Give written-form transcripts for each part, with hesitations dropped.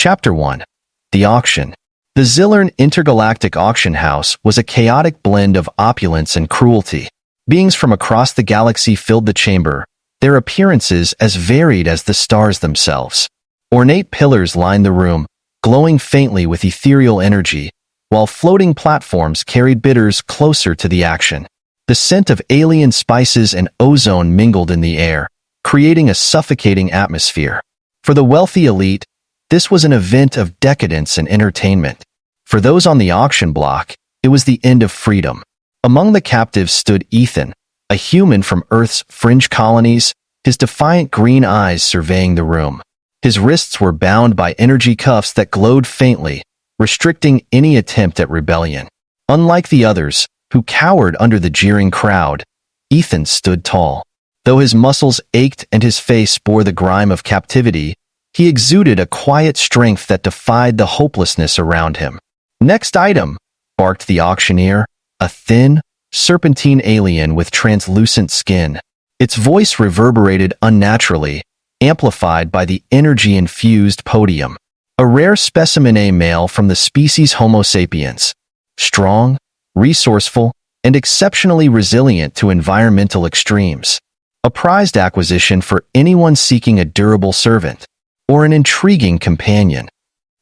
Chapter 1. The Auction. The Zillern Intergalactic Auction House was a chaotic blend of opulence and cruelty. Beings from across the galaxy filled the chamber, their appearances as varied as the stars themselves. Ornate pillars lined the room, glowing faintly with ethereal energy, while floating platforms carried bidders closer to the action. The scent of alien spices and ozone mingled in the air, creating a suffocating atmosphere. For the wealthy elite, this was an event of decadence and entertainment. For those on the auction block, it was the end of freedom. Among the captives stood Ethan, a human from Earth's fringe colonies, his defiant green eyes surveying the room. His wrists were bound by energy cuffs that glowed faintly, restricting any attempt at rebellion. Unlike the others, who cowered under the jeering crowd, Ethan stood tall. Though his muscles ached and his face bore the grime of captivity, he exuded a quiet strength that defied the hopelessness around him. "Next item," barked the auctioneer, a thin, serpentine alien with translucent skin. Its voice reverberated unnaturally, amplified by the energy-infused podium. A rare specimen, a male from the species Homo sapiens. Strong, resourceful, and exceptionally resilient to environmental extremes. A prized acquisition for anyone seeking a durable servant or an intriguing companion.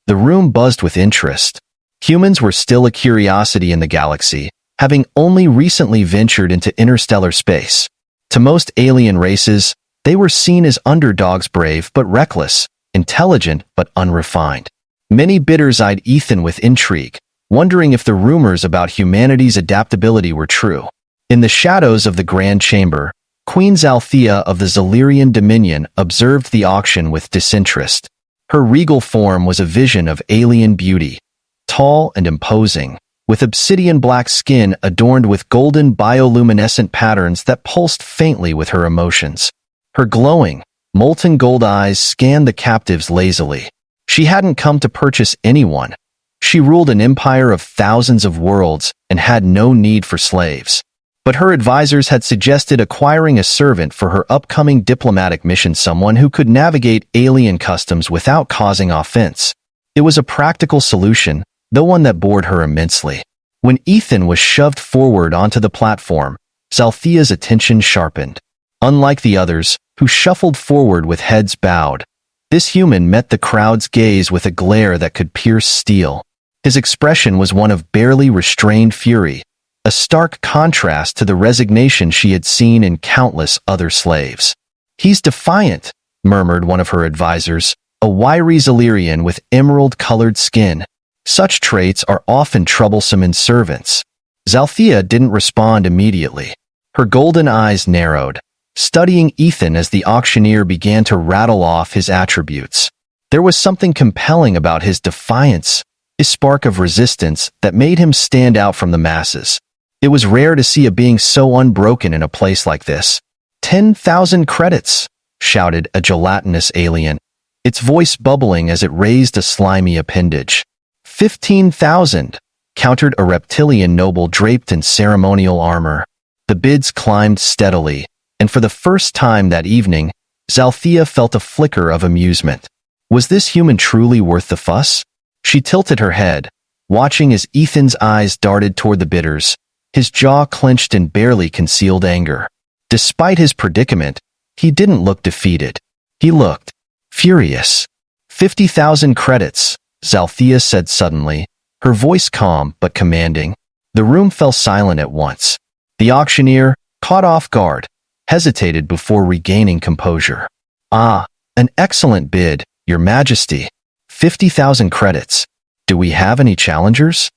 The room buzzed with interest. Humans were still a curiosity in the galaxy, having only recently ventured into interstellar space. To most alien races, they were seen as underdogs, brave but reckless, intelligent but unrefined. Many bidders eyed Ethan with intrigue, wondering if the rumors about humanity's adaptability were true. In the shadows of the Grand Chamber, Queen Zalthea of the Zillerian Dominion observed the auction with disinterest. Her regal form was a vision of alien beauty, tall and imposing, with obsidian-black skin adorned with golden bioluminescent patterns that pulsed faintly with her emotions. Her glowing, molten gold eyes scanned the captives lazily. She hadn't come to purchase anyone. She ruled an empire of thousands of worlds and had no need for slaves. But her advisors had suggested acquiring a servant for her upcoming diplomatic mission, someone who could navigate alien customs without causing offense. It was a practical solution, though one that bored her immensely. When Ethan was shoved forward onto the platform, Zalthea's attention sharpened. Unlike the others, who shuffled forward with heads bowed, this human met the crowd's gaze with a glare that could pierce steel. His expression was one of barely restrained fury, a stark contrast to the resignation she had seen in countless other slaves. "He's defiant," murmured one of her advisors, a wiry Zillerian with emerald-colored skin. "Such traits are often troublesome in servants." Zalthea didn't respond immediately. Her golden eyes narrowed, studying Ethan as the auctioneer began to rattle off his attributes. There was something compelling about his defiance, a spark of resistance that made him stand out from the masses. It was rare to see a being so unbroken in a place like this. 10,000 credits, shouted a gelatinous alien, its voice bubbling as it raised a slimy appendage. 15,000, countered a reptilian noble draped in ceremonial armor. The bids climbed steadily, and for the first time that evening, Zalthea felt a flicker of amusement. Was this human truly worth the fuss? She tilted her head, watching as Ethan's eyes darted toward the bidders, his jaw clenched in barely concealed anger. Despite his predicament, he didn't look defeated. He looked furious. 50,000 credits, Zalthea said suddenly, her voice calm but commanding. The room fell silent at once. The auctioneer, caught off guard, hesitated before regaining composure. "Ah, an excellent bid, Your Majesty. 50,000 credits. Do we have any challengers?"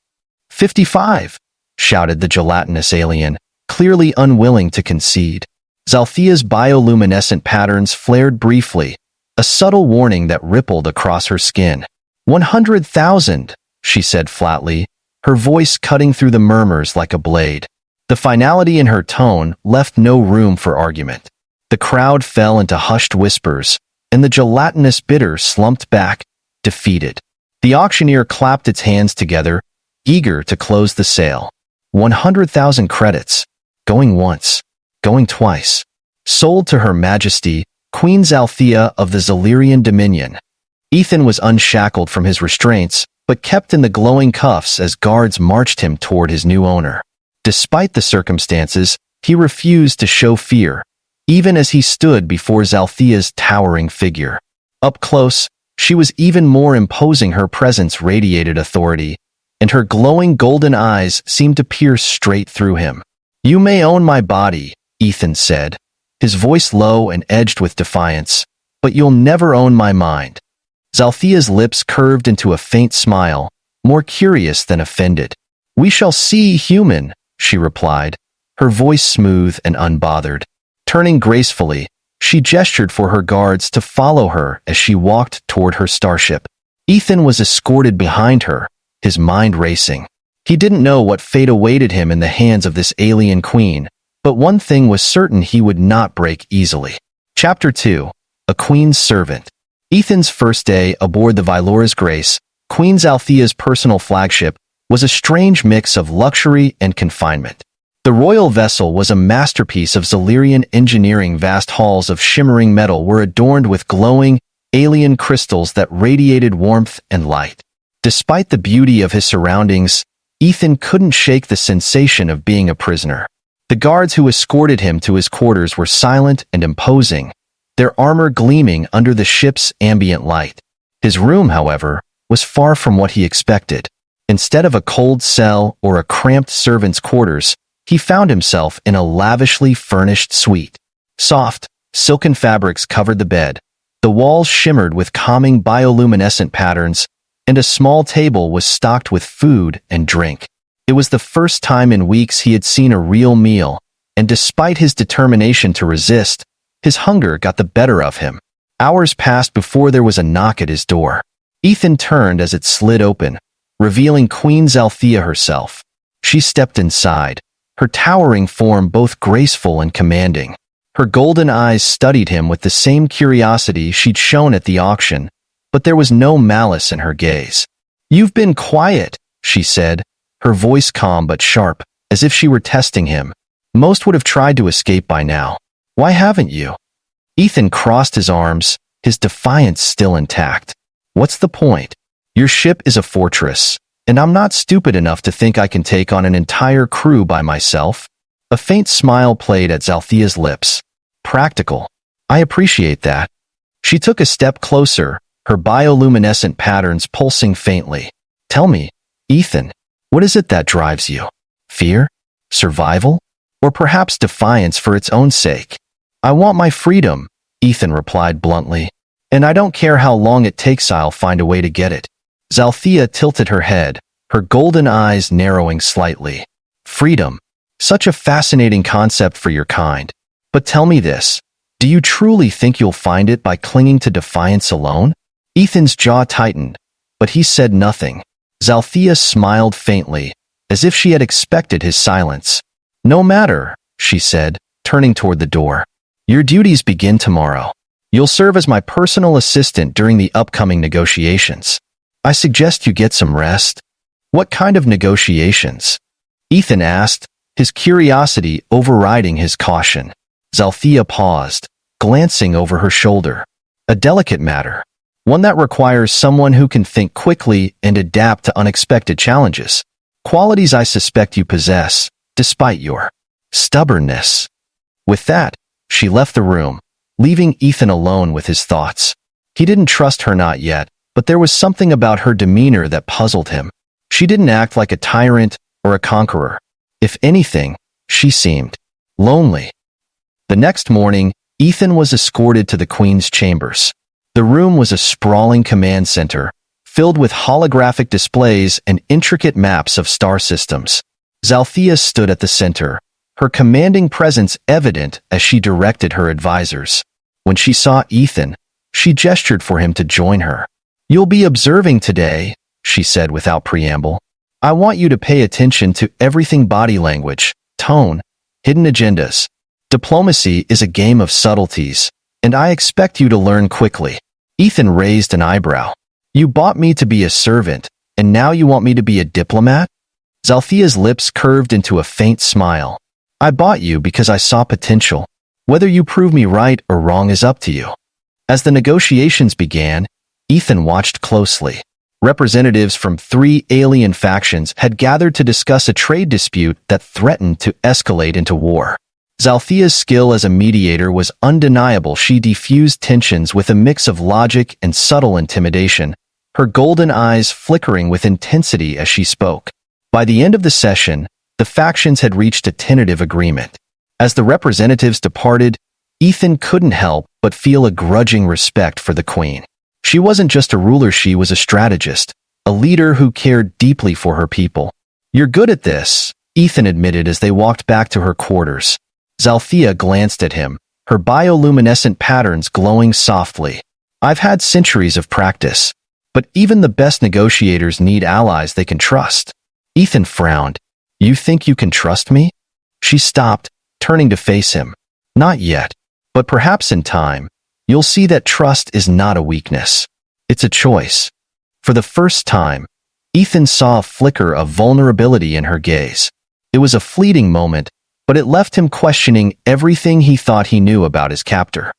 55, shouted the gelatinous alien, clearly unwilling to concede. Zalthea's bioluminescent patterns flared briefly, a subtle warning that rippled across her skin. 100,000, she said flatly, her voice cutting through the murmurs like a blade. The finality in her tone left no room for argument. The crowd fell into hushed whispers, and the gelatinous bidder slumped back, defeated. The auctioneer clapped its hands together, eager to close the sale. 100,000 credits. Going once. Going twice. Sold to Her Majesty, Queen Zalthea of the Zillerian Dominion. Ethan was unshackled from his restraints, but kept in the glowing cuffs as guards marched him toward his new owner. Despite the circumstances, he refused to show fear, even as he stood before Zalthea's towering figure. Up close, she was even more imposing. Her presence radiated authority, and her glowing golden eyes seemed to pierce straight through him. "You may own my body," Ethan said, his voice low and edged with defiance, "but you'll never own my mind." Zalthea's lips curved into a faint smile, more curious than offended. "We shall see, human," she replied, her voice smooth and unbothered. Turning gracefully, she gestured for her guards to follow her as she walked toward her starship. Ethan was escorted behind her, his mind racing. He didn't know what fate awaited him in the hands of this alien queen, but one thing was certain: he would not break easily. Chapter 2. A Queen's Servant. Ethan's first day aboard the Vylora's Grace, Queen Zalthea's personal flagship, was a strange mix of luxury and confinement. The royal vessel was a masterpiece of Zalirian engineering. Vast halls of shimmering metal were adorned with glowing, alien crystals that radiated warmth and light. Despite the beauty of his surroundings, Ethan couldn't shake the sensation of being a prisoner. The guards who escorted him to his quarters were silent and imposing, their armor gleaming under the ship's ambient light. His room, however, was far from what he expected. Instead of a cold cell or a cramped servant's quarters, he found himself in a lavishly furnished suite. Soft, silken fabrics covered the bed, the walls shimmered with calming bioluminescent patterns, and a small table was stocked with food and drink. It was the first time in weeks he had seen a real meal, and despite his determination to resist, his hunger got the better of him. Hours passed before there was a knock at his door. Ethan turned as it slid open, revealing Queen Zalthea herself. She stepped inside, her towering form both graceful and commanding. Her golden eyes studied him with the same curiosity she'd shown at the auction, but there was no malice in her gaze. "You've been quiet," she said, her voice calm but sharp, as if she were testing him. "Most would have tried to escape by now. Why haven't you?" Ethan crossed his arms, his defiance still intact. "What's the point? Your ship is a fortress, and I'm not stupid enough to think I can take on an entire crew by myself." A faint smile played at Zalthea's lips. "Practical. I appreciate that." She took a step closer, her bioluminescent patterns pulsing faintly. "Tell me, Ethan, what is it that drives you? Fear? Survival? Or perhaps defiance for its own sake?" "I want my freedom," Ethan replied bluntly. "And I don't care how long it takes, I'll find a way to get it." Zalthea tilted her head, her golden eyes narrowing slightly. "Freedom. Such a fascinating concept for your kind. But tell me this, do you truly think you'll find it by clinging to defiance alone?" Ethan's jaw tightened, but he said nothing. Zalthea smiled faintly, as if she had expected his silence. "No matter," she said, turning toward the door. "Your duties begin tomorrow. You'll serve as my personal assistant during the upcoming negotiations. I suggest you get some rest." "What kind of negotiations?" Ethan asked, his curiosity overriding his caution. Zalthea paused, glancing over her shoulder. "A delicate matter. One that requires someone who can think quickly and adapt to unexpected challenges. Qualities I suspect you possess, despite your stubbornness." With that, she left the room, leaving Ethan alone with his thoughts. He didn't trust her, not yet, but there was something about her demeanor that puzzled him. She didn't act like a tyrant or a conqueror. If anything, she seemed lonely. The next morning, Ethan was escorted to the Queen's chambers. The room was a sprawling command center, filled with holographic displays and intricate maps of star systems. Zalthea stood at the center, her commanding presence evident as she directed her advisors. When she saw Ethan, she gestured for him to join her. "You'll be observing today," she said without preamble. "I want you to pay attention to everything: body language, tone, hidden agendas. Diplomacy is a game of subtleties, and I expect you to learn quickly." Ethan raised an eyebrow. "You bought me to be a servant, and now you want me to be a diplomat?" Zalthea's lips curved into a faint smile. "I bought you because I saw potential. Whether you prove me right or wrong is up to you." As the negotiations began, Ethan watched closely. Representatives from 3 alien factions had gathered to discuss a trade dispute that threatened to escalate into war. Zalthea's skill as a mediator was undeniable. She diffused tensions with a mix of logic and subtle intimidation, her golden eyes flickering with intensity as she spoke. By the end of the session, the factions had reached a tentative agreement. As the representatives departed, Ethan couldn't help but feel a grudging respect for the Queen. She wasn't just a ruler, she was a strategist, a leader who cared deeply for her people. "You're good at this," Ethan admitted as they walked back to her quarters. Zalthea glanced at him, her bioluminescent patterns glowing softly. "I've had centuries of practice, but even the best negotiators need allies they can trust." Ethan frowned. "You think you can trust me?" She stopped, turning to face him. "Not yet, but perhaps in time, you'll see that trust is not a weakness. It's a choice." For the first time, Ethan saw a flicker of vulnerability in her gaze. It was a fleeting moment, but it left him questioning everything he thought he knew about his captor.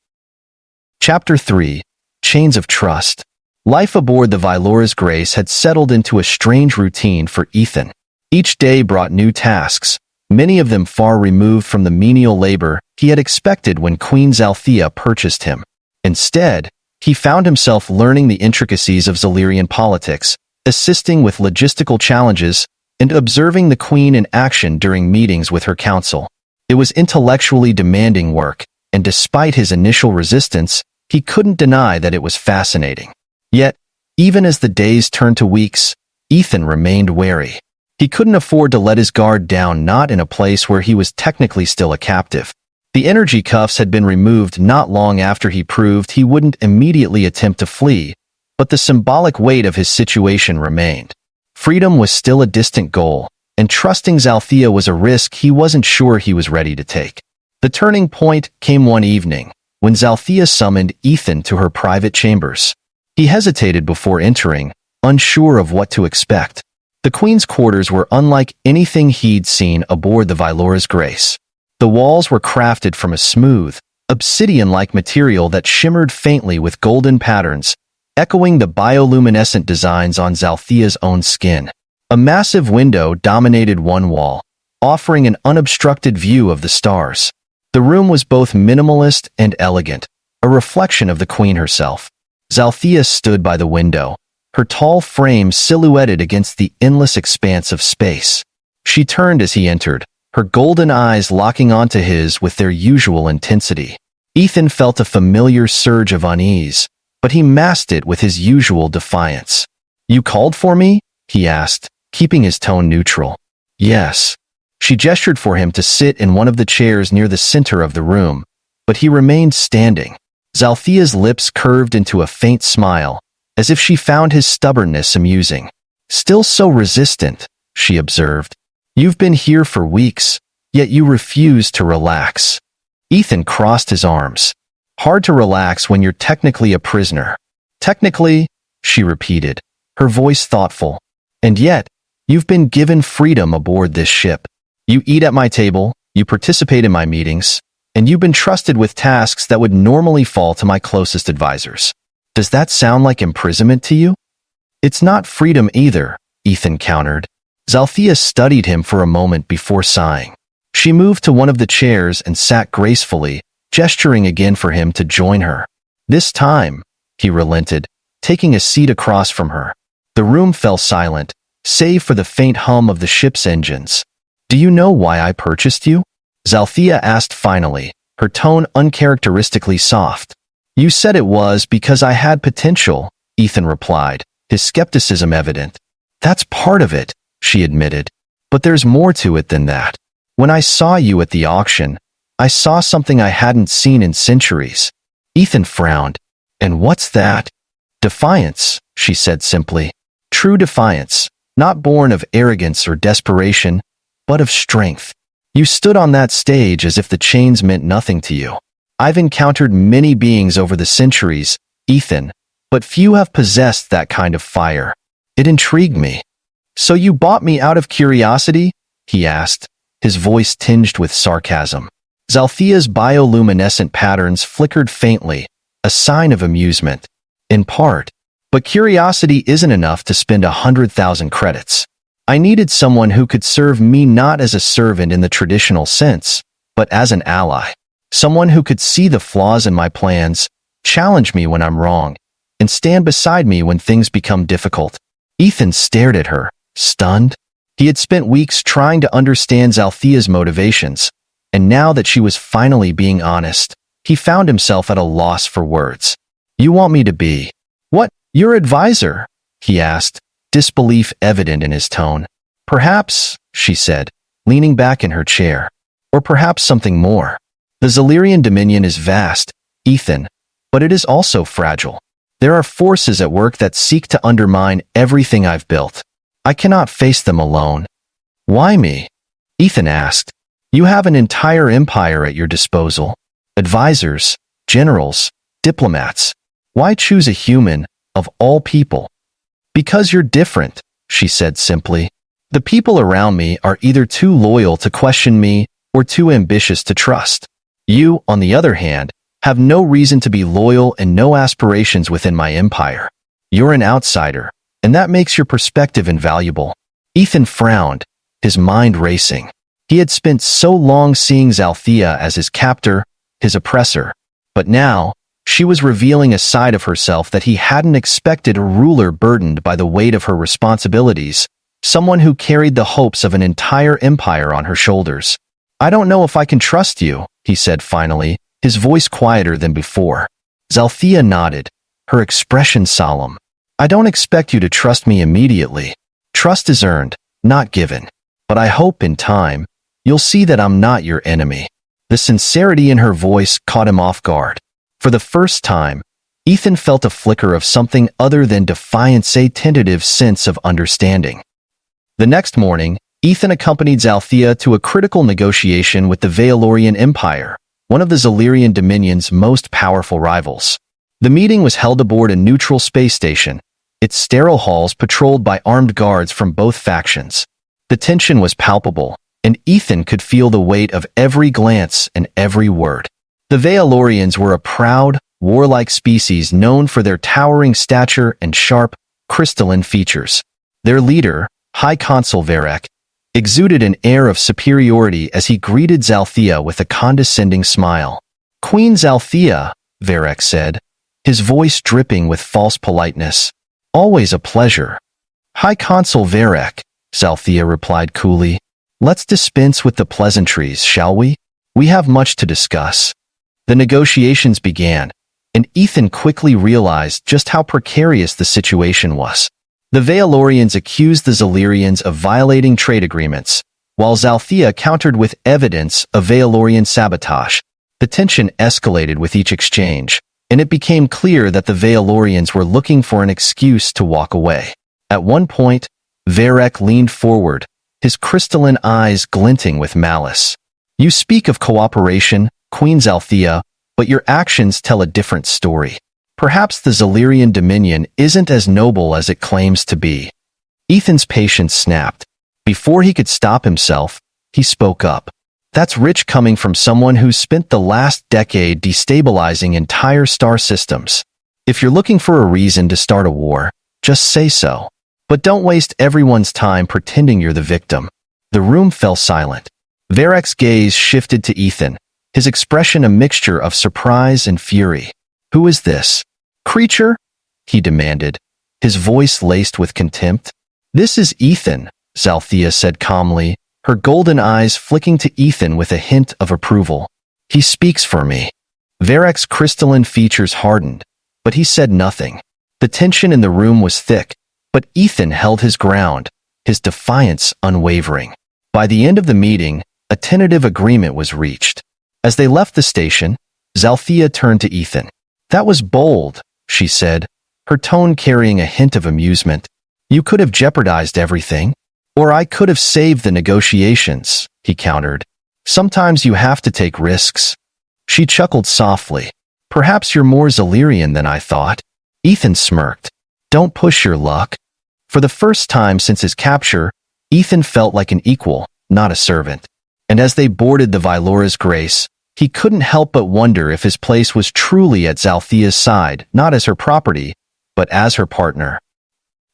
Chapter 3. Chains of Trust. Life aboard the Vylora's Grace had settled into a strange routine for Ethan. Each day brought new tasks, many of them far removed from the menial labor he had expected when Queen Zalthea purchased him. Instead, he found himself learning the intricacies of Zalirian politics, assisting with logistical challenges, and observing the Queen in action during meetings with her council. It was intellectually demanding work, and despite his initial resistance, he couldn't deny that it was fascinating. Yet, even as the days turned to weeks, Ethan remained wary. He couldn't afford to let his guard down, not in a place where he was technically still a captive. The energy cuffs had been removed not long after he proved he wouldn't immediately attempt to flee, but the symbolic weight of his situation remained. Freedom was still a distant goal, and trusting Zalthea was a risk he wasn't sure he was ready to take. The turning point came one evening, when Zalthea summoned Ethan to her private chambers. He hesitated before entering, unsure of what to expect. The Queen's quarters were unlike anything he'd seen aboard the Vylora's Grace. The walls were crafted from a smooth, obsidian-like material that shimmered faintly with golden patterns, echoing the bioluminescent designs on Zalthea's own skin. A massive window dominated one wall, offering an unobstructed view of the stars. The room was both minimalist and elegant, a reflection of the Queen herself. Zalthea stood by the window, her tall frame silhouetted against the endless expanse of space. She turned as he entered, her golden eyes locking onto his with their usual intensity. Ethan felt a familiar surge of unease, but he masked it with his usual defiance. "You called for me?" he asked, keeping his tone neutral. "Yes." She gestured for him to sit in one of the chairs near the center of the room, but he remained standing. Zalthea's lips curved into a faint smile, as if she found his stubbornness amusing. "Still so resistant," she observed. "You've been here for weeks, yet you refuse to relax." Ethan crossed his arms. "Hard to relax when you're technically a prisoner." "Technically," she repeated, her voice thoughtful. "And yet, you've been given freedom aboard this ship. You eat at my table, you participate in my meetings, and you've been trusted with tasks that would normally fall to my closest advisors. Does that sound like imprisonment to you?" "It's not freedom either," Ethan countered. Zalthea studied him for a moment before sighing. She moved to one of the chairs and sat gracefully, gesturing again for him to join her. "This time," he relented, taking a seat across from her. The room fell silent, save for the faint hum of the ship's engines. "Do you know why I purchased you?" Zalthea asked finally, her tone uncharacteristically soft. "You said it was because I had potential," Ethan replied, his skepticism evident. "That's part of it," she admitted. "But there's more to it than that. When I saw you at the auction, I saw something I hadn't seen in centuries." Ethan frowned. "And what's that?" "Defiance," she said simply. "True defiance, not born of arrogance or desperation, but of strength. You stood on that stage as if the chains meant nothing to you. I've encountered many beings over the centuries, Ethan, but few have possessed that kind of fire. It intrigued me." "So you bought me out of curiosity?" he asked, his voice tinged with sarcasm. Zalthea's bioluminescent patterns flickered faintly, a sign of amusement. "In part. But curiosity isn't enough to spend 100,000 credits. I needed someone who could serve me not as a servant in the traditional sense, but as an ally. Someone who could see the flaws in my plans, challenge me when I'm wrong, and stand beside me when things become difficult. Ethan stared at her, stunned. He had spent weeks trying to understand Zalthea's motivations, and now that she was finally being honest, he found himself at a loss for words. "You want me to be what? Your advisor?" he asked, disbelief evident in his tone. "Perhaps," she said, leaning back in her chair. "Or perhaps something more. The Zalirian Dominion is vast, Ethan, but it is also fragile. There are forces at work that seek to undermine everything I've built. I cannot face them alone." "Why me?" Ethan asked. "You have an entire empire at your disposal. Advisors, generals, diplomats. Why choose a human, of all people?" "Because you're different," she said simply. "The people around me are either too loyal to question me or too ambitious to trust. You, on the other hand, have no reason to be loyal and no aspirations within my empire. You're an outsider, and that makes your perspective invaluable." Ethan frowned, his mind racing. He had spent so long seeing Zalthea as his captor, his oppressor, but now she was revealing a side of herself that he hadn't expected, a ruler burdened by the weight of her responsibilities, someone who carried the hopes of an entire empire on her shoulders. "I don't know if I can trust you," he said finally, his voice quieter than before. Zalthea nodded, her expression solemn. "I don't expect you to trust me immediately. Trust is earned, not given. But I hope in time, you'll see that I'm not your enemy." The sincerity in her voice caught him off guard. For the first time, Ethan felt a flicker of something other than defiance, a tentative sense of understanding. The next morning, Ethan accompanied Zalthea to a critical negotiation with the Vaelorian Empire, one of the Zalirian Dominion's most powerful rivals. The meeting was held aboard a neutral space station, its sterile halls patrolled by armed guards from both factions. The tension was palpable, and Ethan could feel the weight of every glance and every word. The Vaelorians were a proud, warlike species known for their towering stature and sharp, crystalline features. Their leader, High Consul Varek, exuded an air of superiority as he greeted Zalthea with a condescending smile. "Queen Zalthea," Varek said, his voice dripping with false politeness. "Always a pleasure." "High Consul Varek," Zalthea replied coolly. "Let's dispense with the pleasantries, shall we? We have much to discuss." The negotiations began, and Ethan quickly realized just how precarious the situation was. The Vaelorians accused the Zalirians of violating trade agreements, while Zalthea countered with evidence of Vaelorian sabotage. The tension escalated with each exchange, and it became clear that the Vaelorians were looking for an excuse to walk away. At one point, Varek leaned forward, his crystalline eyes glinting with malice. "You speak of cooperation, Queen Zalthea, but your actions tell a different story. Perhaps the Zalirian Dominion isn't as noble as it claims to be." Ethan's patience snapped. Before he could stop himself, he spoke up. "That's rich coming from someone who's spent the last decade destabilizing entire star systems. If you're looking for a reason to start a war, just say so. But don't waste everyone's time pretending you're the victim." The room fell silent. Varek's gaze shifted to Ethan, his expression a mixture of surprise and fury. "Who is this creature?" he demanded, his voice laced with contempt. "This is Ethan," Zalthea said calmly, her golden eyes flicking to Ethan with a hint of approval. "He speaks for me." Varek's crystalline features hardened, but he said nothing. The tension in the room was thick, but Ethan held his ground, his defiance unwavering. By the end of the meeting, a tentative agreement was reached. As they left the station, Zalthea turned to Ethan. "That was bold," she said, her tone carrying a hint of amusement. "You could have jeopardized everything. Or I could have saved the negotiations," he countered. "Sometimes you have to take risks." She chuckled softly. "Perhaps you're more Zalirian than I thought." Ethan smirked. "Don't push your luck." For the first time since his capture, Ethan felt like an equal, not a servant. And as they boarded the Vylora's Grace, he couldn't help but wonder if his place was truly at Zalthea's side, not as her property, but as her partner.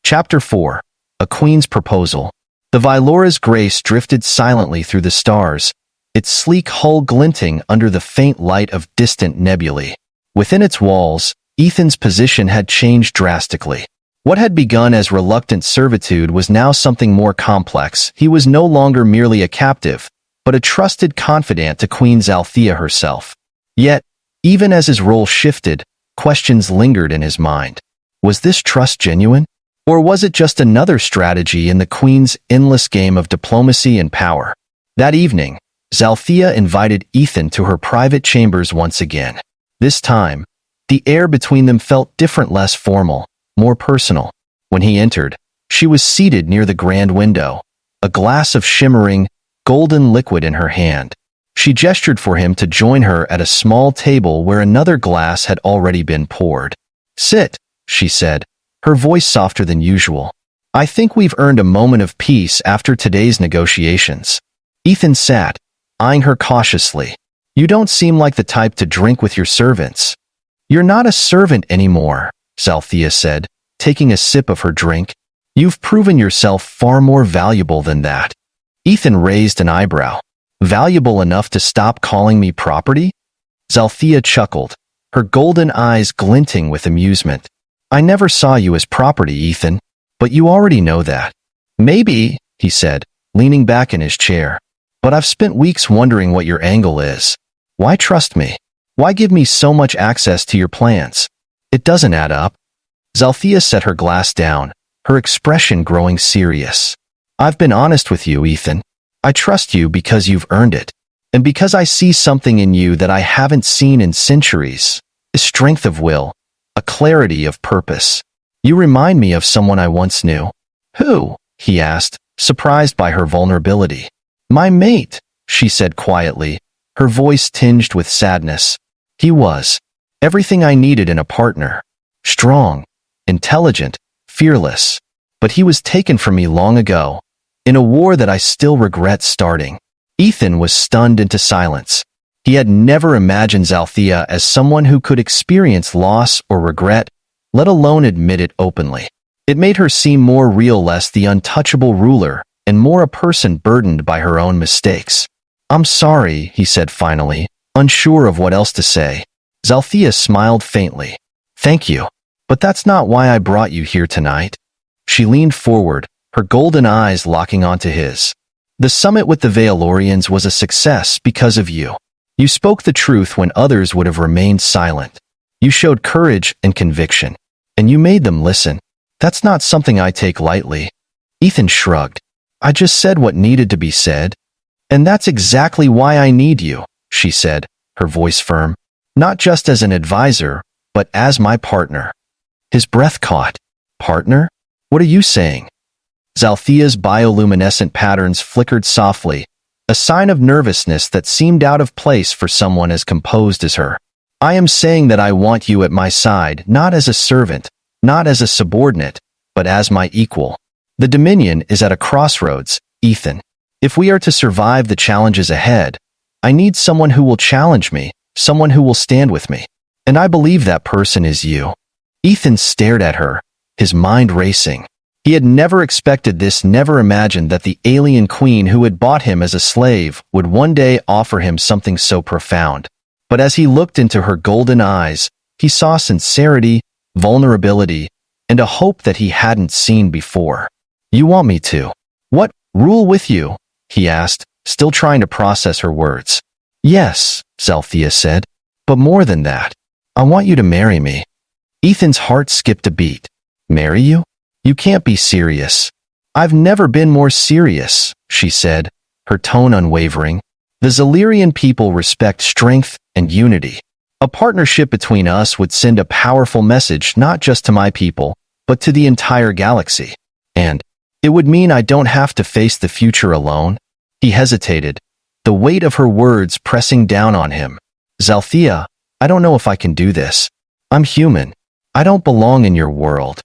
Chapter 4. A Queen's Proposal. The Vylora's grace drifted silently through the stars, its sleek hull glinting under the faint light of distant nebulae. Within its walls, Ethan's position had changed drastically. What had begun as reluctant servitude was now something more complex. He was no longer merely a captive, but a trusted confidant to Queen Zalthea herself. Yet, even as his role shifted, questions lingered in his mind. Was this trust genuine? Or was it just another strategy in the Queen's endless game of diplomacy and power? That evening, Zalthea invited Ethan to her private chambers once again. This time, the air between them felt different, less formal, more personal. When he entered, she was seated near the grand window, a glass of shimmering, golden liquid in her hand. She gestured for him to join her at a small table where another glass had already been poured. "Sit," she said, her voice softer than usual. "I think we've earned a moment of peace after today's negotiations." Ethan sat, eyeing her cautiously. "You don't seem like the type to drink with your servants." "You're not a servant anymore," Zalthea said, taking a sip of her drink. "You've proven yourself far more valuable than that." Ethan raised an eyebrow. "Valuable enough to stop calling me property?" Zalthea chuckled, her golden eyes glinting with amusement. "I never saw you as property, Ethan, but you already know that." "Maybe," he said, leaning back in his chair. "But I've spent weeks wondering what your angle is. Why trust me? Why give me so much access to your plans? It doesn't add up." Zalthea set her glass down, her expression growing serious. "I've been honest with you, Ethan. I trust you because you've earned it, and because I see something in you that I haven't seen in centuries, a strength of will, a clarity of purpose. You remind me of someone I once knew." "Who?" he asked, surprised by her vulnerability. "My mate," she said quietly, her voice tinged with sadness. "He was everything I needed in a partner. Strong, intelligent, fearless. But he was taken from me long ago, in a war that I still regret starting." Ethan was stunned into silence. He had never imagined Zalthea as someone who could experience loss or regret, let alone admit it openly. It made her seem more real, less the untouchable ruler, and more a person burdened by her own mistakes. "I'm sorry," he said finally, unsure of what else to say. Zalthea smiled faintly. "Thank you. But that's not why I brought you here tonight." She leaned forward, her golden eyes locking onto his. "The summit with the Valorians was a success because of you. You spoke the truth when others would have remained silent. You showed courage and conviction, and you made them listen. That's not something I take lightly." Ethan shrugged. "I just said what needed to be said. And that's exactly why I need you," she said, her voice firm. "Not just as an advisor, but as my partner." His breath caught. "Partner? What are you saying?" Zalthea's bioluminescent patterns flickered softly, a sign of nervousness that seemed out of place for someone as composed as her. "I am saying that I want you at my side, not as a servant, not as a subordinate, but as my equal. The Dominion is at a crossroads, Ethan. If we are to survive the challenges ahead, I need someone who will challenge me, someone who will stand with me. And I believe that person is you." Ethan stared at her, his mind racing. He had never expected this, never imagined that the alien queen who had bought him as a slave would one day offer him something so profound. But as he looked into her golden eyes, he saw sincerity, vulnerability, and a hope that he hadn't seen before. "You want me to? What, rule with you?" he asked, still trying to process her words. "Yes," Zalthea said, "but more than that. I want you to marry me." Ethan's heart skipped a beat. "Marry you? You can't be serious." "I've never been more serious," she said, her tone unwavering. "The Zalirian people respect strength and unity. A partnership between us would send a powerful message not just to my people, but to the entire galaxy. And it would mean I don't have to face the future alone." He hesitated, the weight of her words pressing down on him. "Zalthea, I don't know if I can do this. I'm human. I don't belong in your world."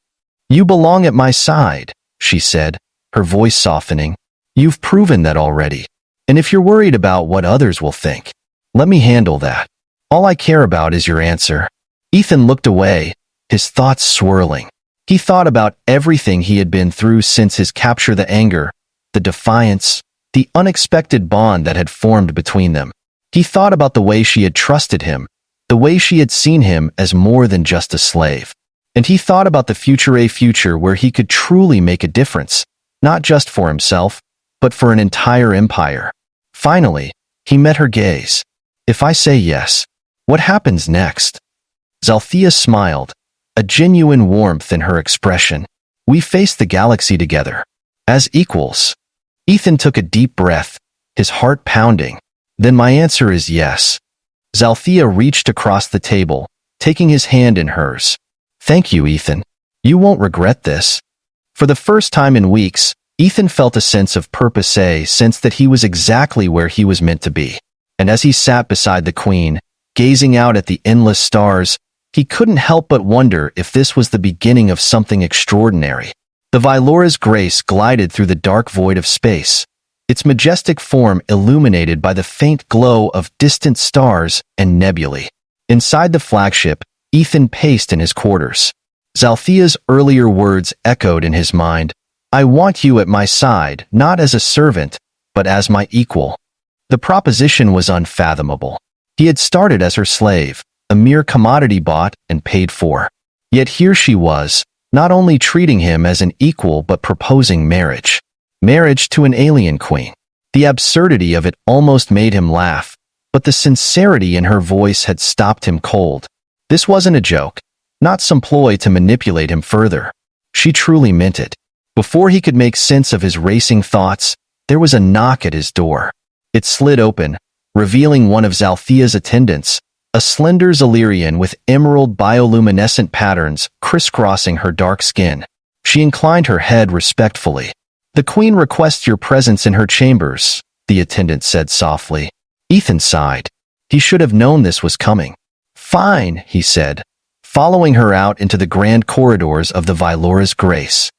"You belong at my side," she said, her voice softening. "You've proven that already. And if you're worried about what others will think, let me handle that. All I care about is your answer." Ethan looked away, his thoughts swirling. He thought about everything he had been through since his capture, the anger, the defiance, the unexpected bond that had formed between them. He thought about the way she had trusted him, the way she had seen him as more than just a slave. And he thought about the future, a future where he could truly make a difference, not just for himself, but for an entire empire. Finally, he met her gaze. If I say yes, what happens next? Zalthea smiled, a genuine warmth in her expression. We face the galaxy together, as equals. Ethan took a deep breath, his heart pounding. Then my answer is yes. Zalthea reached across the table, taking his hand in hers. Thank you, Ethan. You won't regret this. For the first time in weeks, Ethan felt a sense of purpose, a sense that he was exactly where he was meant to be. And as he sat beside the Queen, gazing out at the endless stars, he couldn't help but wonder if this was the beginning of something extraordinary. The Vylora's grace glided through the dark void of space, its majestic form illuminated by the faint glow of distant stars and nebulae. Inside the flagship, Ethan paced in his quarters. Zalthea's earlier words echoed in his mind. I want you at my side, not as a servant, but as my equal. The proposition was unfathomable. He had started as her slave, a mere commodity bought and paid for. Yet here she was, not only treating him as an equal but proposing marriage. Marriage to an alien queen. The absurdity of it almost made him laugh, but the sincerity in her voice had stopped him cold. This wasn't a joke, not some ploy to manipulate him further. She truly meant it. Before he could make sense of his racing thoughts, there was a knock at his door. It slid open, revealing one of Zalthea's attendants, a slender Zalirian with emerald bioluminescent patterns crisscrossing her dark skin. She inclined her head respectfully. The Queen requests your presence in her chambers, the attendant said softly. Ethan sighed. He should have known this was coming. Fine, he said, following her out into the grand corridors of the Vylora's grace.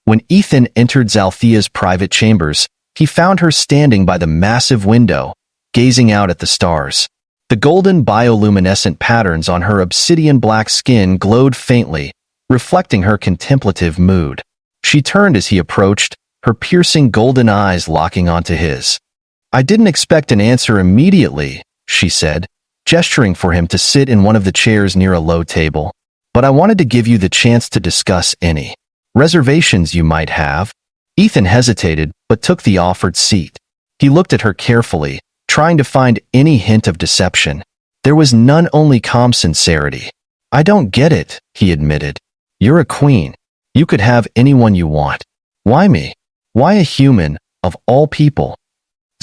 When Ethan entered Zalthea's private chambers, he found her standing by the massive window, gazing out at the stars. The golden bioluminescent patterns on her obsidian-black skin glowed faintly, reflecting her contemplative mood. She turned as he approached, her piercing golden eyes locking onto his. I didn't expect an answer immediately, she said, gesturing for him to sit in one of the chairs near a low table. But I wanted to give you the chance to discuss any reservations you might have. Ethan hesitated, but took the offered seat. He looked at her carefully, trying to find any hint of deception. There was none, only calm sincerity. I don't get it, he admitted. You're a queen. You could have anyone you want. Why me? Why a human, of all people?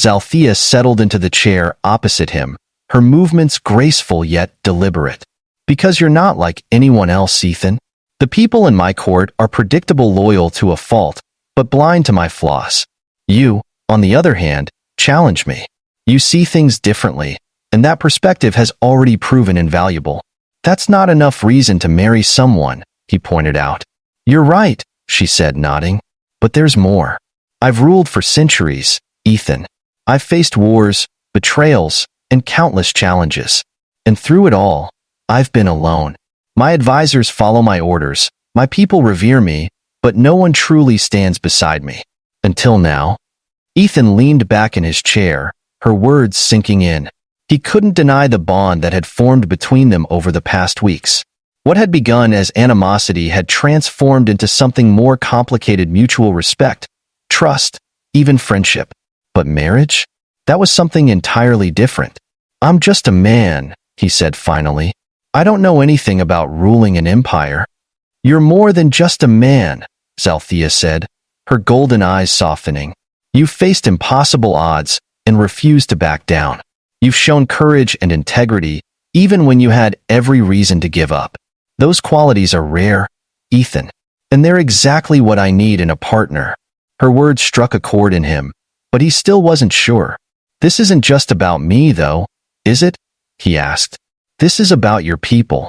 Zalthea settled into the chair opposite him, her movements graceful yet deliberate. Because you're not like anyone else, Ethan. The people in my court are predictable, loyal to a fault, but blind to my flaws. You, on the other hand, challenge me. You see things differently, and that perspective has already proven invaluable. That's not enough reason to marry someone, he pointed out. You're right, she said, nodding. But there's more. I've ruled for centuries, Ethan. I've faced wars, betrayals, and countless challenges. And through it all, I've been alone. My advisors follow my orders, my people revere me, but no one truly stands beside me. Until now. Ethan leaned back in his chair, her words sinking in. He couldn't deny the bond that had formed between them over the past weeks. What had begun as animosity had transformed into something more complicated: mutual respect, trust, even friendship. But marriage? That was something entirely different. I'm just a man, he said finally. I don't know anything about ruling an empire. You're more than just a man, Zalthea said, her golden eyes softening. You've faced impossible odds and refused to back down. You've shown courage and integrity, even when you had every reason to give up. Those qualities are rare, Ethan, and they're exactly what I need in a partner. Her words struck a chord in him, but he still wasn't sure. This isn't just about me, though, is it? He asked. This is about your people.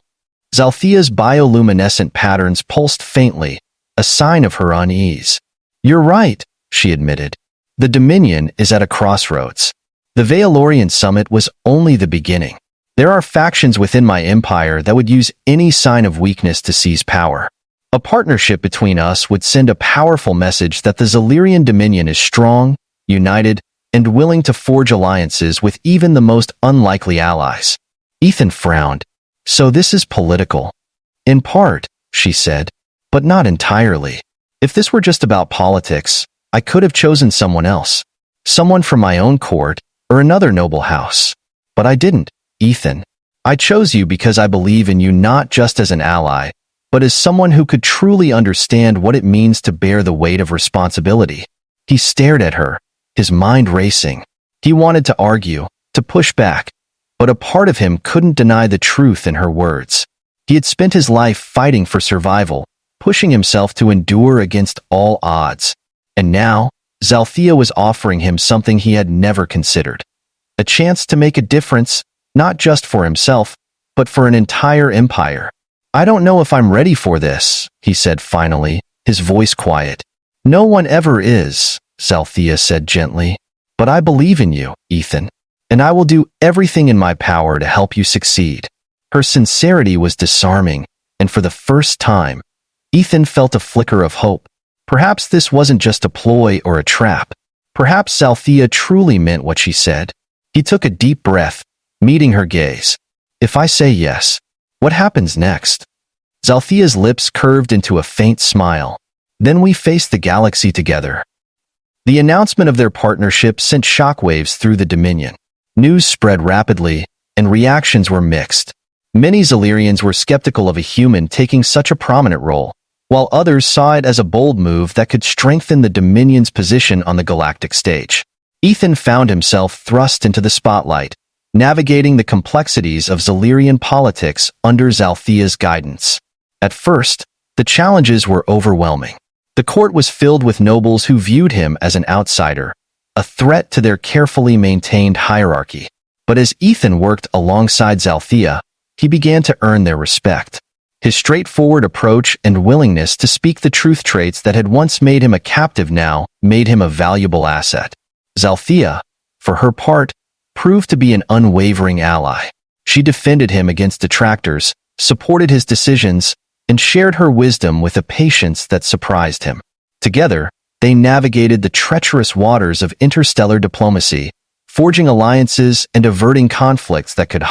Zalthea's bioluminescent patterns pulsed faintly, a sign of her unease. You're right, she admitted. The Dominion is at a crossroads. The Valorian summit was only the beginning. There are factions within my empire that would use any sign of weakness to seize power. A partnership between us would send a powerful message that the Zilirian Dominion is strong, united, and willing to forge alliances with even the most unlikely allies. Ethan frowned. So this is political. In part, she said, but not entirely. If this were just about politics, I could have chosen someone else. Someone from my own court, or another noble house. But I didn't, Ethan. I chose you because I believe in you not just as an ally, but as someone who could truly understand what it means to bear the weight of responsibility. He stared at her, his mind racing. He wanted to argue, to push back, but a part of him couldn't deny the truth in her words. He had spent his life fighting for survival, pushing himself to endure against all odds. And now, Zalthea was offering him something he had never considered. A chance to make a difference, not just for himself, but for an entire empire. I don't know if I'm ready for this, he said finally, his voice quiet. No one ever is, Zalthea said gently. But I believe in you, Ethan, and I will do everything in my power to help you succeed. Her sincerity was disarming, and for the first time, Ethan felt a flicker of hope. Perhaps this wasn't just a ploy or a trap. Perhaps Zalthea truly meant what she said. He took a deep breath, meeting her gaze. If I say yes, what happens next? Zalthea's lips curved into a faint smile. Then we faced the galaxy together. The announcement of their partnership sent shockwaves through the Dominion. News spread rapidly, and reactions were mixed. Many Zilirians were skeptical of a human taking such a prominent role, while others saw it as a bold move that could strengthen the Dominion's position on the galactic stage. Ethan found himself thrust into the spotlight, navigating the complexities of Zilirian politics under Zalthea's guidance. At first, the challenges were overwhelming. The court was filled with nobles who viewed him as an outsider, a threat to their carefully maintained hierarchy. But as Ethan worked alongside Zalthea, he began to earn their respect. His straightforward approach and willingness to speak the truth traits that had once made him a captive now made him a valuable asset. Zalthea, for her part, proved to be an unwavering ally. She defended him against detractors, supported his decisions, and shared her wisdom with a patience that surprised him. Together, they navigated the treacherous waters of interstellar diplomacy, forging alliances and averting conflicts that could